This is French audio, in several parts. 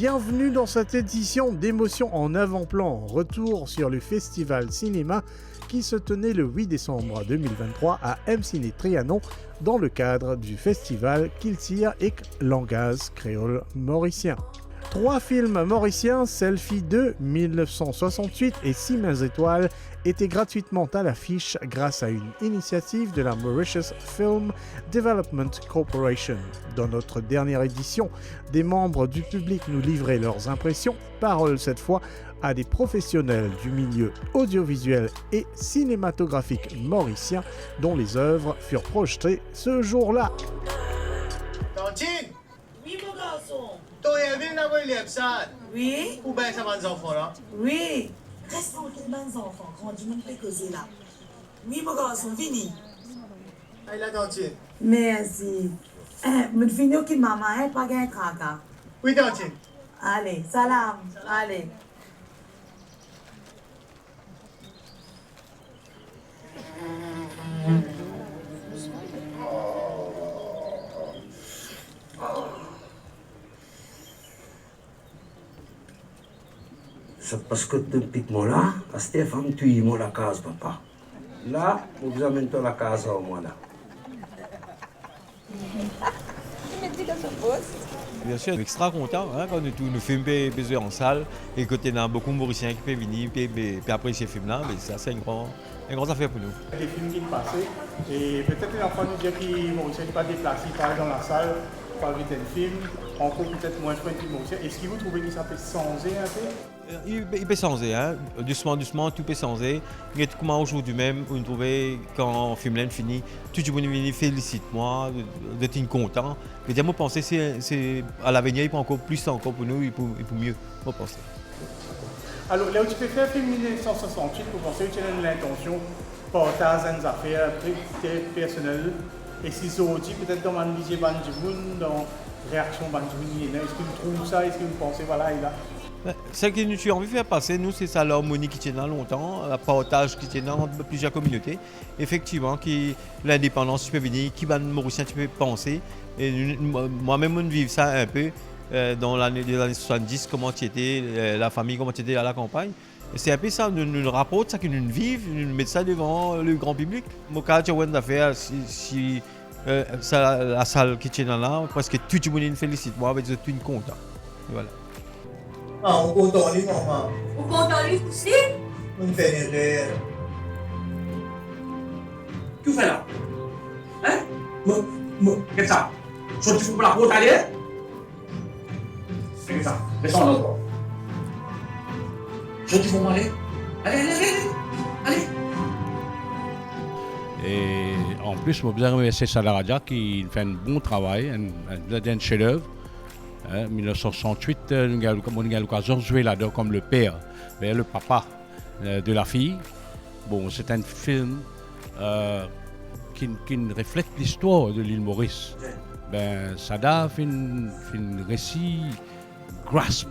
bienvenue dans cette édition d'Émotion en avant-plan. Retour sur le festival cinéma qui se tenait le 8 décembre 2023 à M-Ciné Trianon dans le cadre du festival Kiltir et Langaz créole mauricien. 3 films mauriciens, Selfie 2, 1968 et 6 mains étoiles, étaient gratuitement à l'affiche grâce à une initiative de la Mauritius Film Development Corporation. Dans notre dernière édition, des membres du public nous livraient leurs impressions, parole cette fois à des professionnels du milieu audiovisuel et cinématographique mauricien dont les œuvres furent projetées ce jour-là. Tantine! Oui, mon garçon. Toi, il y a une Lepsad. Oui? Où ben ça va les enfants là? Oui. Reste tranquille, mes enfants. Quand du monde fait causer là. Oui, mon garçon, vini. Aïe la Tantine. Merci. Me fini qui maman, hein, pas gain tracas. Oui, Tantine. Allez, salam. Allez. C'est parce que depuis que moi là, à Stéphane, tu y moi la case, papa. Là, vous amènez la case au moi là. Bien sûr, extra content hein, quand nous films besoin en salle et que tu as beaucoup de Mauriciens qui peuvent venir et apprécier ces films-là, mais ça c'est une grande affaire pour nous. Des films qui passaient et peut-être une fois nous dire qu'ils Mauriciens ne pas déplacés, pas dans la salle, pas vu tel film, encore peut-être moins fréquent que Mauriciens. Est-ce que vous trouvez que ça peut changer un peu? Il peut changer, hein. Doucement, tout peut changer. Mais comment aujourd'hui même, on trouvait quand le film est fini, tout le monde vient félicite-moi, d'être content. Mais moi, je pense que c'est à l'avenir, il peut encore plus encore pour nous, il peut mieux, je pense. Alors, là où tu peux faire un film 1968, vous pensez que tu as l'intention de partager des affaires personnelles. Et si aujourd'hui, peut-être dans le visier Banjiboun, dans la réaction Banjiboun, est-ce que vous trouvez ça? Est-ce que vous pensez, voilà, il a. Ce que nous avons envie de faire passer, nous, c'est ça l'harmonie qui tient dans longtemps, le partage qui tient dans plusieurs communautés. Effectivement, l'indépendance, tu peux venir, qui va Mauricien, tu peux penser. Et moi-même, on vit ça un peu dans l'année 70, comment tu étais, la famille, comment tu étais à la campagne. Et c'est un peu ça, nous rapporte ça que nous vivons, nous mettons ça devant le grand public. Moi, quand tu as une affaire, si la salle qui tient là, parce que tout le monde félicite moi, avec tout une content. Voilà. Ah, on compte en lui, maman. Vous comptez en lui aussi? On fait des rêves. Tu fais là? Hein? Qu'est-ce que ça? Sorti pour la route, allez? C'est ça. Descends encore. Sorti pour aller? Allez. Et en plus, je voudrais remercier Sadaradia qui fait un bon travail, un chef-d'œuvre. 1968, nous avons eu l'occasion de jouer là-dedans comme le père, le papa de la fille. Bon, c'est un film qui reflète l'histoire de l'île Maurice. Sada fait un récit grasp,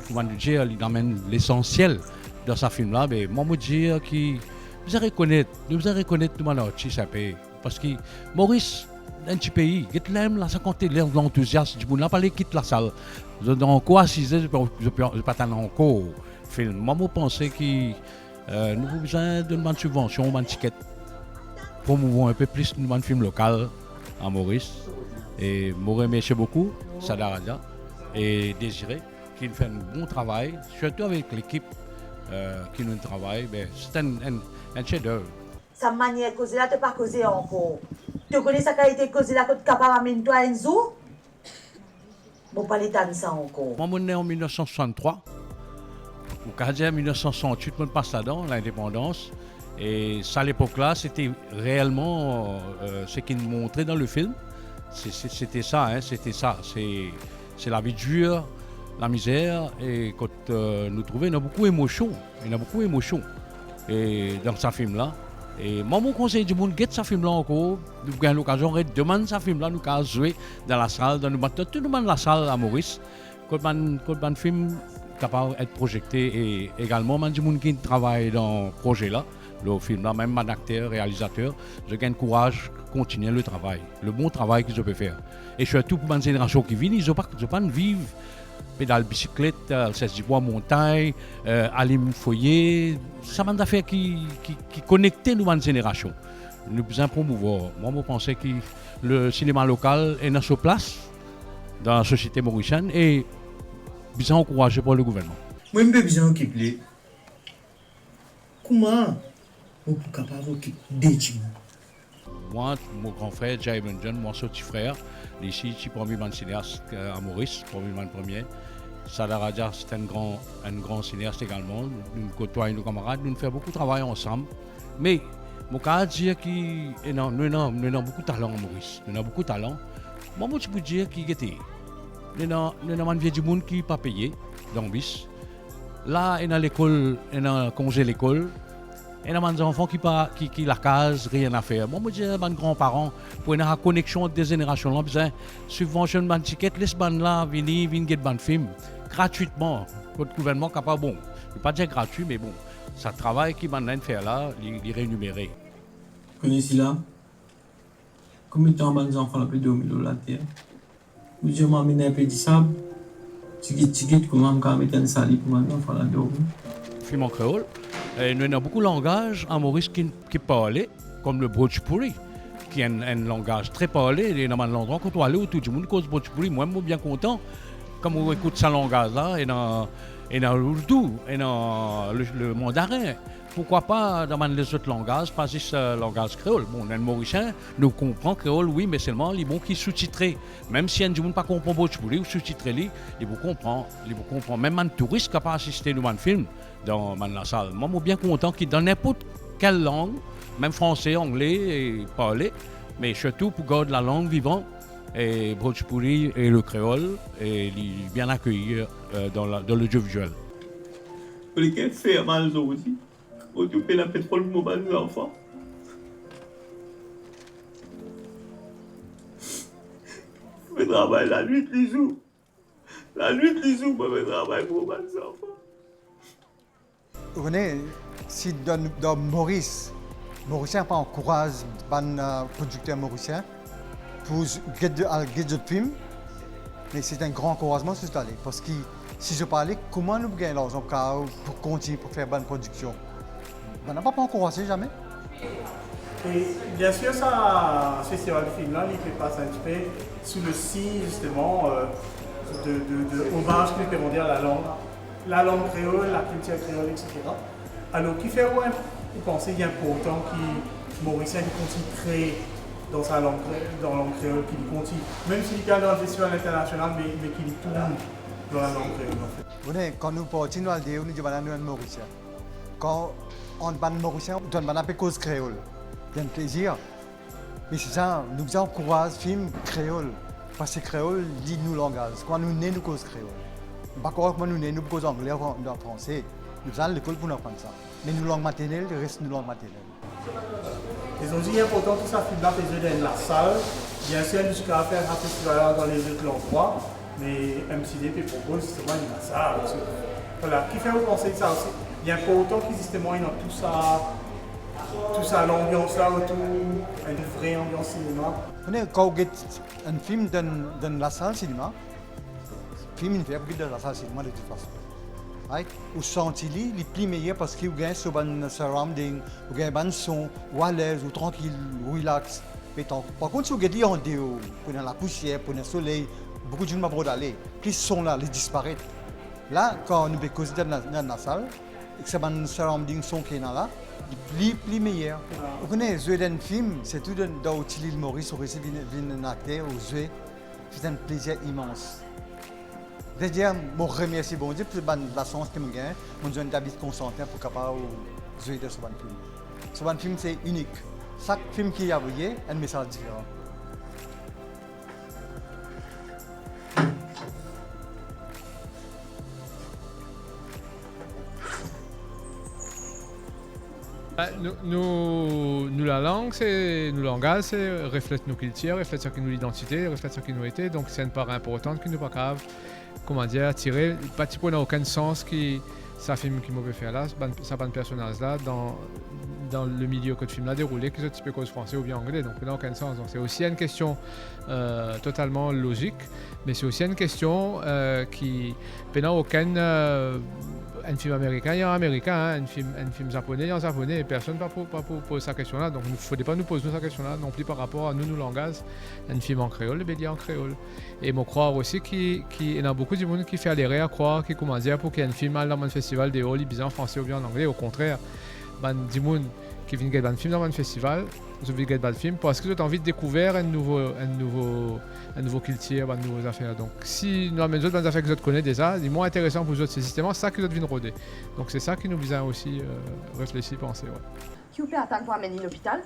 comment dire, il amène l'essentiel dans ce film-là. Mais moi, je dire que vous allez reconnaître tout le monde qui s'appelle. Parce que Maurice, un petit pays, qui l'aime, là, ça compte l'enthousiasme du monde. Là, pas les quitte la salle. Je suis encore assisé, je ne peux pas attendre encore film. Moi, je pense que nous avons besoin d'une subvention, d'une ticket, pour promouvoir un peu plus de film local à Maurice. Et je remercie beaucoup Sadaradia et Désiré qui fait un bon travail, surtout avec l'équipe qui nous travaille. C'est un chef-d'œuvre. Sa manière de causer là, tu n'as pas causé encore. Tu connais sa qualité de causer là, que tu es capable d'amener toi un jour? Bon, pas l'état de ça encore. Moi, je suis né en 1963. Au Canada, en 1968, je passe là-dedans, l'indépendance. Et ça, à l'époque-là, c'était réellement ce qu'il montrait dans le film. C'était ça, hein, c'était ça. C'est la vie dure, la misère. Et quand nous trouvons, il y a beaucoup d'émotions. Et dans ce film-là. Et moi, mon conseil du monde, guette ce film-là encore. Nous avons l'occasion de demander ce film-là, nous avons joué dans la salle, dans tout le monde la salle à Maurice. Quand un film est capable d'être projeté et également, du monde qui travaille dans le projet-là, le film-là, même un acteur, réalisateur, je gagne courage de continuer le travail, le bon travail qu'ils peuvent faire. Et surtout pour une génération qui vient, ils ne peuvent pas vivre pédale bicyclette, c'est du bois montagne, allume foyer. Ça m'a fait qui connectait nous une génération. Nous besoin promouvoir. Moi, je pensais que le cinéma local est dans sa place dans la société mauricienne et besoin encouragé par le gouvernement. Moi, je besoin d'équiper. Comment on peut capable d'équiper? Moi, mon grand frère, Jay John, mon petit frère, ici, je suis premier cinéaste à Maurice, premier. Sada Raja, c'est un grand cinéaste également. Nous côtoyons nos camarades, nous faisons beaucoup de travail ensemble. Mais, mon cas dire que nous avons beaucoup de talent à Maurice. Nous avons beaucoup de talent. Moi, je peux dire qu'il était. Nous avons un vieux du monde qui n'est pas payé dans le bis. Là, il y a l'école, il y a congé l'école. Et il y a des enfants qui la case, rien à faire. Moi, je dis à mes grands-parents, pour une connexion entre des générations, là, besoin subventionner une ticket, laisse ban là, venir get un film gratuitement. Votre gouvernement capable, bon, je ne vais pas dire gratuit, mais bon, ça travail qui m'a fait là, il est rémunéré. Vous connaissez là? Combien de temps les enfants ont pu dormir dans la terre? Vous avez amené un peu de sable. Ticket, comment on peut mettre un sali pour les enfants là dormir? Film en créole. Et nous avons beaucoup de langages en Maurice qui parlent, comme le Bhojpuri, qui est un langage très parlé. Et dans l'endroit, quand on allait autour du monde, cause Bhojpuri, moi, je suis bien content. Comme on écoute ce langage-là, et dans l'Urdu, et dans le mandarin. Pourquoi pas dans les autres langages, pas juste le langage créole. Bon, les Mauriciens, nous comprenons créole, oui, mais seulement les bons qui sous-titrés. Même si un du monde pas comprend Bhojpuri ou sous-titré, ils vous comprennent. Même un touriste qui n'a pas assisté à un film dans la salle. Moi, je suis bien content qu'il dans n'importe quelle langue, même français, anglais, et parler, mais surtout pour garder la langue vivante. Et Bhojpuri et le créole, et il est bien accueilli dans l'audiovisuel. Pour lesquels faire mal aussi. On paye la pétrole pour les enfants. Je travaille la nuit, les jours. La nuit, les jours, je travaille pour les enfants. Vous voyez, si dans Maurice, Mauricien pas encourage les producteurs mauriciens pour get de film, mais c'est un grand encouragement sur aller. Parce que si je parlais, comment nous gagnons l'argent pour continuer pour faire bonne production? On n'a pas encouragé jamais. Et bien sûr, ça, ce festival de film-là, il fait pas un petit peu sous le signe justement de hommage que nous pouvons dire à la langue créole, la culture créole, etc. Alors, qui fait ouais, vous pensez qu'il est important que Mauricien continue de créer dans sa langue, dans la langue créole, qu'il continue, même s'il est dans le festival international, mais qu'il tourne dans la langue créole en fait. Vous voyez, quand nous partons dans le déo, nous disons que nous sommes Mauriciens. Quand on est Mauricien, on doit appeler cause créole. C'est un plaisir. Mais c'est ça, nous faisons encourager le film créole. Parce que créole, dit nous langage. Quand nous nés, nous cause créole. Pas quand nous nés, nous cause anglais ou français. Nous faisons l'école pour nous apprendre ça. Mais nous langue maternelle, le reste nous langue maternelle. C'est aussi important que ça film-là fait dans la salle. Bien sûr, jusqu'à faire un festival dans les autres endroits. Mais MCD propose justement une la salle. Voilà, qui fait vous penser ça aussi? Il y a pas autant qu'existement il y a tout ça l'ambiance là autour, une vraie ambiance cinéma. Quand vous avez un film dans la salle cinéma, le film il fait dans la salle cinéma de toute façon. Right? Vous sentez les plus meilleurs parce que vous avez un surrounding, vous avez un son, ou à l'aise, ou tranquille, ou relax. Par contre, si vous avez en déo, pour la poussière, pour le soleil, beaucoup de gens ne peuvent pas aller. Puis ce son là, ils disparaissent. Là, quand nous causer dans la salle, c'est un surrounding son qui est là, il est plus meilleur. Vous connaissez, jouer dans un film, c'est tout dans l'île Maurice, on réussit un acteur ou jouer. C'est un plaisir immense. C'est-à-dire, je remercie bon Dieu pour la chance que je gagne. Je suis David Constantin pour capable jouer dans ce film. Ce film, c'est unique. Chaque film qu'il y a, vous voyez, a un message différent. Nous, la langue, nous langage, c'est reflète nos cultures, reflète ce qui nous identité, reflète ce qui nous était. Donc c'est une part importante que nous pas capable, comment dire, tirer. Pas n'a aucun sens qui ça film qui m'avait fait là, ça pas de personnage là dans le milieu que le film a déroulé, qu'ils soient cause français ou bien anglais, donc dans aucun sens. Donc c'est aussi une question totalement logique, mais c'est aussi une question qui, pendant aucun un film américain, il y a un américain, hein, un film japonais, il y a un japonais, et personne ne va poser cette question-là. Donc il ne faudrait pas nous poser cette question-là non plus par rapport à nous langage. Un film en créole, il y a en créole. Et je crois aussi qu'il y a beaucoup de monde qui fait adhérer à croire qu'il comment dire pour qu'il y ait un film dans un festival de Holly, bien en français ou bien en anglais. Au contraire, des gens qui viennent regarder un film dans un festival, ils viennent regarder un film parce qu'ils ont envie de découvrir un nouveau culture, une nouvelle affaire. Donc si nous avons des affaires que vous connaissez déjà, c'est moins intéressant pour vous autres, c'est justement ça que vous viennent rôder. Donc c'est ça qui nous besoin aussi réfléchir, penser. Ouais. Qui vous peut attendre pour amener l'hôpital?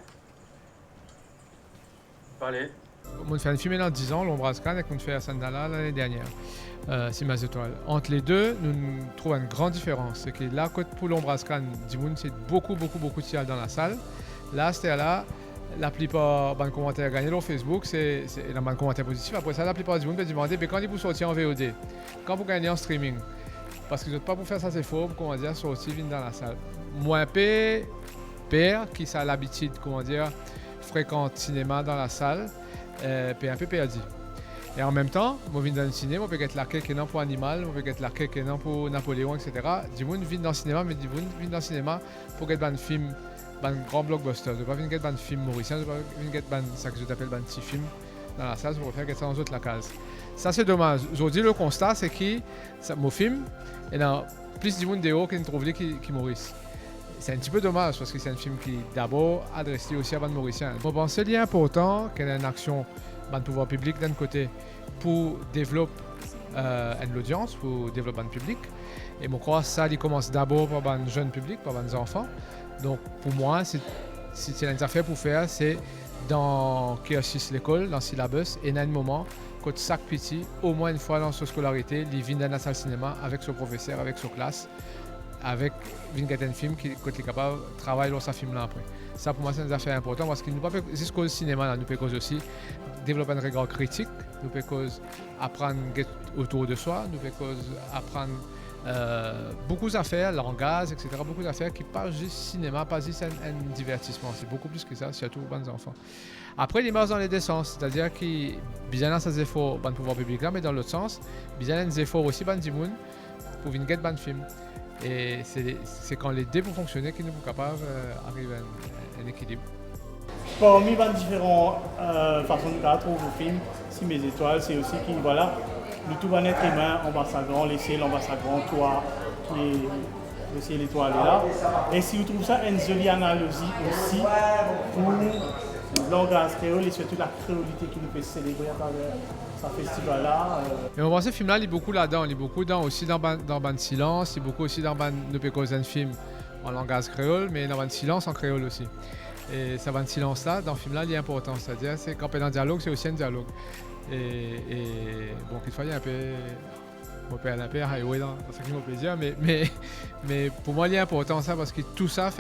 Parlez. On a fait un film dans 10 ans, l'Ombrascan, et qu'on fait à Sandala l'année dernière, Cimas Étoiles. Entre les deux, nous trouvons une grande différence. C'est que là, pour l'Ombrascan, c'est beaucoup de ciel dans la salle. Là, c'était là. La plupart des commentaires gagnés sur Facebook, c'est un commentaire positif. Après ça, la plupart du monde peut demander quand vous sortez en VOD, quand vous gagnez en streaming. Parce que vous n'êtes pas pour faire ça, c'est faux, comment dire, sortir dans la salle. Moi, père, qui a l'habitude, comment dire, fréquente cinéma dans la salle, puis un peu perdu. Et en même temps, moi, je viens dans le cinéma, je peux être là quelqu'un pour Animal, je peux être là quelqu'un pour Napoléon, etc. Du monde vient dans le cinéma, mais du monde vient dans le cinéma pour regarder un film. Un grand blockbuster, je ne vais pas venir un film mauricien, je ne vais pas venir ça que je t'appelle un petit film dans la salle, je vais faire ça dans la case. Ça c'est dommage. Aujourd'hui le constat c'est que mon film, il y a plus de monde dehors qui trouve qui Maurice. C'est un petit peu dommage parce que c'est un film qui d'abord adressé aussi à les Mauriciens. Je pense qu'il est important qu'il y ait une action du pouvoir public d'un côté pour développer l'audience, pour développer un public. Et je crois que ça il commence d'abord par un jeune public, par les enfants. Donc pour moi, si c'est une affaire pour faire, c'est dans l'école, dans le syllabus, et à un moment, quand chaque petit, au moins une fois dans sa scolarité, il vient dans la salle de cinéma avec son professeur, avec sa classe, avec un film qui est capable de travailler dans ce film-là après. Ça pour moi, c'est une affaire importante parce qu'il nous pas jusqu'au cinéma, là, nous pouvons aussi développer un regard critique, nous pouvons apprendre autour de soi, nous pouvons apprendre beaucoup d'affaires, langage, etc. Beaucoup d'affaires qui pas juste cinéma, pas juste un divertissement. C'est beaucoup plus que ça, surtout pour les enfants. Après, il marche dans les deux sens, c'est-à-dire qu'il y a des efforts pour le pouvoir public là, mais dans l'autre sens, il y a des efforts aussi pour les gens pour venir regarder un film. Et c'est quand les deux vont fonctionner que nous sommes capables d'arriver à un équilibre. Parmi les différentes façons de trouver le film, si mes étoiles, c'est aussi que voilà, nous tout va être humain, on va s'agrandir, les ciels, on va s'agrandir, toi, le ciel étoilé là. Et si vous trouvez ça une jolie analogie aussi pour le langage créole et surtout la créolité qui nous peut célébrer à travers ce festival-là. Et on pense que ce film-là, il est beaucoup là-dedans, il est beaucoup aussi dans Ban Silence, il est beaucoup aussi dans Ban un film en langage créole, mais dans Ban Silence en créole aussi. Et ça Ban Silence-là, dans le film-là, il est important, c'est-à-dire c'est quand on est en dialogue, c'est aussi un dialogue. Et bon, quelquefois, il y a un peu... On peut aller un peu highway dans ce qui me plaisir, mais pour moi, il est important ça parce que tout ça,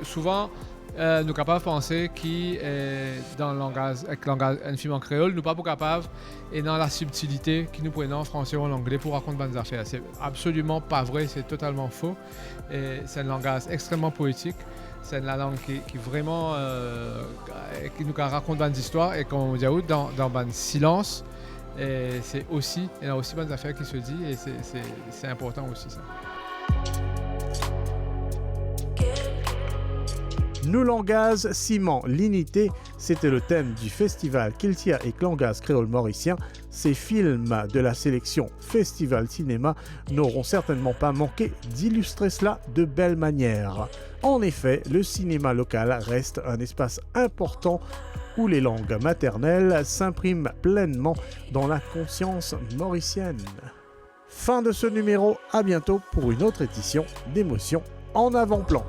souvent, nous sommes capables de penser que dans le langage, un film en créole, nous ne sommes pas capables et dans la subtilité que nous prenons en français ou en anglais pour raconter des affaires. C'est absolument pas vrai, c'est totalement faux. Et c'est un langage extrêmement poétique. C'est la langue qui vraiment qui nous raconte des histoires et comme on dit dans le silence, c'est aussi, il y a aussi des affaires qui se disent et c'est important aussi ça. Nous langage, ciment, l'unité, c'était le thème du festival Kiltia et Clangas créole mauricien. Ces films de la sélection Festival Cinéma n'auront certainement pas manqué d'illustrer cela de belle manière. En effet, le cinéma local reste un espace important où les langues maternelles s'impriment pleinement dans la conscience mauricienne. Fin de ce numéro, à bientôt pour une autre édition d'Émotions en avant-plan.